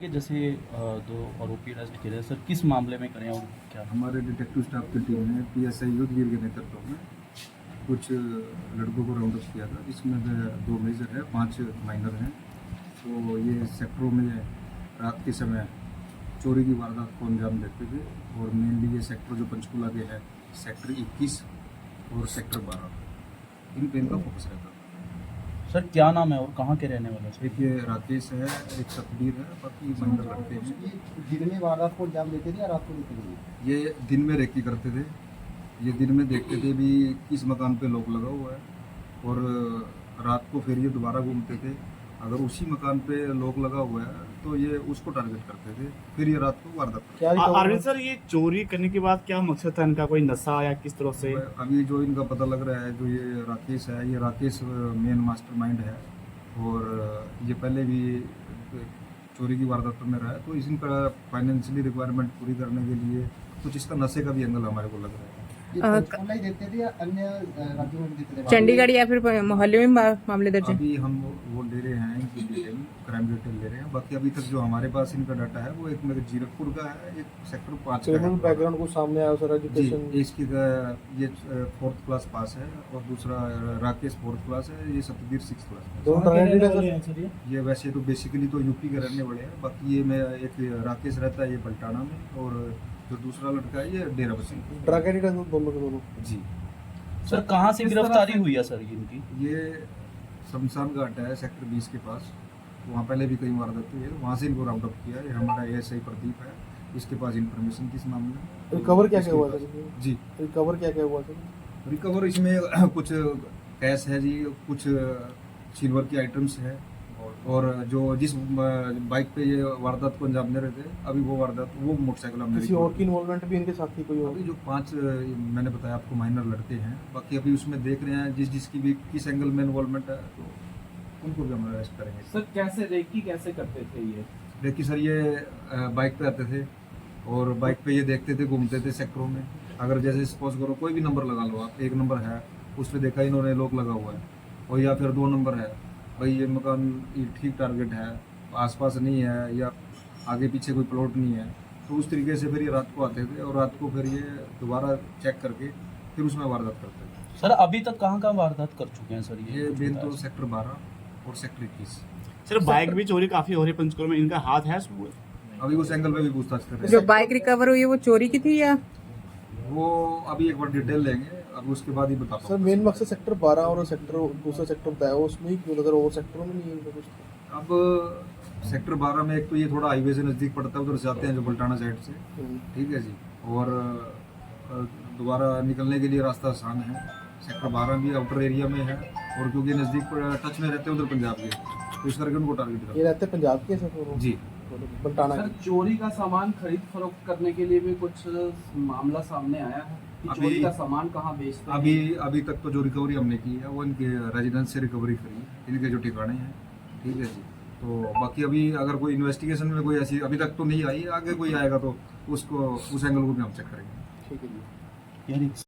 कि जैसे दो आरोपी अरेस्ट किए हैं सर, किस मामले में करें और क्या? हमारे डिटेक्टिव स्टाफ की टीम ने पीएसआई युद्धवीर के नेतृत्व में कुछ लड़कों को राउंड अप किया था। इसमें 2 मेजर है, 5 माइनर हैं। तो ये सेक्टरों में रात के समय चोरी की वारदात को अंजाम देते थे और मेनली ये सेक्टर जो पंचकुला के है, सेक्टर 21 और सेक्टर 12, इन पे इनका फोकस रहता था। सर क्या नाम है और कहाँ के रहने वाले सर? एक ये राकेश है, एक सतबीर है, बाकी माइनर लड़के हैं। दिन में वारदात को अंजाम देते थे या रात को देते थे? ये दिन में रेकी करते थे, ये दिन में देखते थे भी किस मकान पे लोग लगा हुआ है और रात को फिर ये दोबारा घूमते थे। अगर उसी मकान पे लोग लगा हुआ है तो ये उसको टारगेट करते थे, फिर ये रात को वारदात करते थे। अरविंद सर, ये चोरी करने के बाद क्या मकसद था इनका? कोई नशा या किस तरह से? अभी जो इनका पता लग रहा है, जो ये राकेश मेन मास्टरमाइंड है और ये पहले भी चोरी की वारदातों में रहा है। तो इनका फाइनेंशियली रिक्वायरमेंट पूरी करने के लिए कुछ इसका नशे का भी एंगल हमारे को लग रहा है। ये पंचकुला ही देते थे या अन्य राज्यों में भी देते थे? चंडीगढ़ या फिर मोहल्ले में मामले दर्ज है? अभी हम वो ले रहे हैं, इनकी डिटेल क्राइम डिटेल ले रहे हैं। बाकी अभी तक जो हमारे पास इनका डाटा है वो एक मेरे जीरकपुर का है, एक सेक्टर 5 का है। बैकग्राउंड को सामने आया सर, एजुकेशन जी, इसकी ये 4th क्लास पास है और दूसरा राकेश 4th क्लास है, ये सतबीर 6th क्लास है। ये वैसे तो बेसिकली तो यूपी के रहने वाले हैं। बाकी ये मैं एक राकेश रहता है ये पलटाना में और जो दूसरा लड़का है ये डेरा बसी। ड्रग एडिक्ट दोनों के दोनों। जी सर कहाँ से गिरफ्तारी हुई है सर इनकी? ये शमशान घाट है सेक्टर 20 के पास, वहाँ पहले भी कई वारदात हुई है, वहाँ से इनको राउंड अप किया। ये हमारा एएसआई प्रदीप है, इसके पास इन्फॉर्मेशन किस मामले में। रिकवर क्या क्या हुआ था जी? रिकवर क्या क्या हुआ था? रिकवर इसमें कुछ कैश है जी, कुछ सिल्वर की आइटम्स है और जो जिस बाइक पे ये वारदात को अंजाम दे रहे थे, अभी वो मोटरसाइकिल हमने किसी और की इन्वॉल्वमेंट भी इनके साथ ही कोई अभी जो 5 मैंने बताया आपको माइनर लड़के हैं, बाकी अभी उसमें देख रहे हैं जिसकी भी किस एंगल में इन्वॉल्वमेंट है तो उनको भी हम अरेस्ट करेंगे। सर कैसे रेकी कैसे करते थे ये? देखिए सर, ये बाइक पे आते थे और बाइक पे ये देखते थे, घूमते थे सेक्टरों में। अगर जैसे सपोज करो कोई भी नंबर लगा लो आप, 1 नंबर है उस पर देखा इन्होंने लोग लगा हुआ है, और या फिर 2 नंबर है, भाई ये मकान ये ठीक टारगेट है, आसपास नहीं है या आगे पीछे कोई प्लॉट नहीं है, तो उस तरीके से फिर ये रात को आते थे और रात को फिर ये दोबारा चेक करके फिर उसमें वारदात करते थे। सर अभी तक कहाँ वारदात कर चुके हैं सर ये मेन तो सेक्टर 12 और सेक्टर 21। सर बाइक भी चोरी काफी हो रही है पंचकुला में, इनका हाथ है उसमें? अभी उस एंगल पे भी पूछताछ कर रहे जो हैं। बाइक रिकवर हुई है वो चोरी की थी या? वो अभी एक बार डिटेल लेंगे, अब उसके बाद ही बता सर पाऊंगा। मेन मकसद सेक्टर 12 और सेक्टर दूसरा सेक्टर बताया उसमें ही क्यों, अगर और सेक्टरों में नहीं है कुछ? अब सेक्टर 12 में एक तो ये थोड़ा हाईवे से नज़दीक पड़ता है, उधर से आते हैं जो बल्टाना साइड से, ठीक है जी, और दोबारा निकलने के लिए रास्ता आसान है। सेक्टर 12 भी आउटर एरिया में है और क्योंकि नज़दीक टच में रहते हैं उधर पंजाब के, तो इस करके उनको टारगेट ये करते रहते पंजाब के सर हैं। जी, बल्टाना सर चोरी का सामान खरीद फरोख्त करने के लिए भी कुछ मामला सामने आया है कि अभी- चोरी का सामान कहाँ बेचते हैं? अभी तक तो जो रिकवरी हमने की है वो इनके रेजिडेंस से रिकवरी करी है, इनके जो ठिकाने हैं, ठीक है जी। तो बाकी अभी अगर कोई इन्वेस्टिगेशन में कोई ऐसी अभी तक तो नहीं आई है, आगे कोई आएगा तो उसको उस एंगल को भी हम चेक करेंगे। ठीक है जी। यानी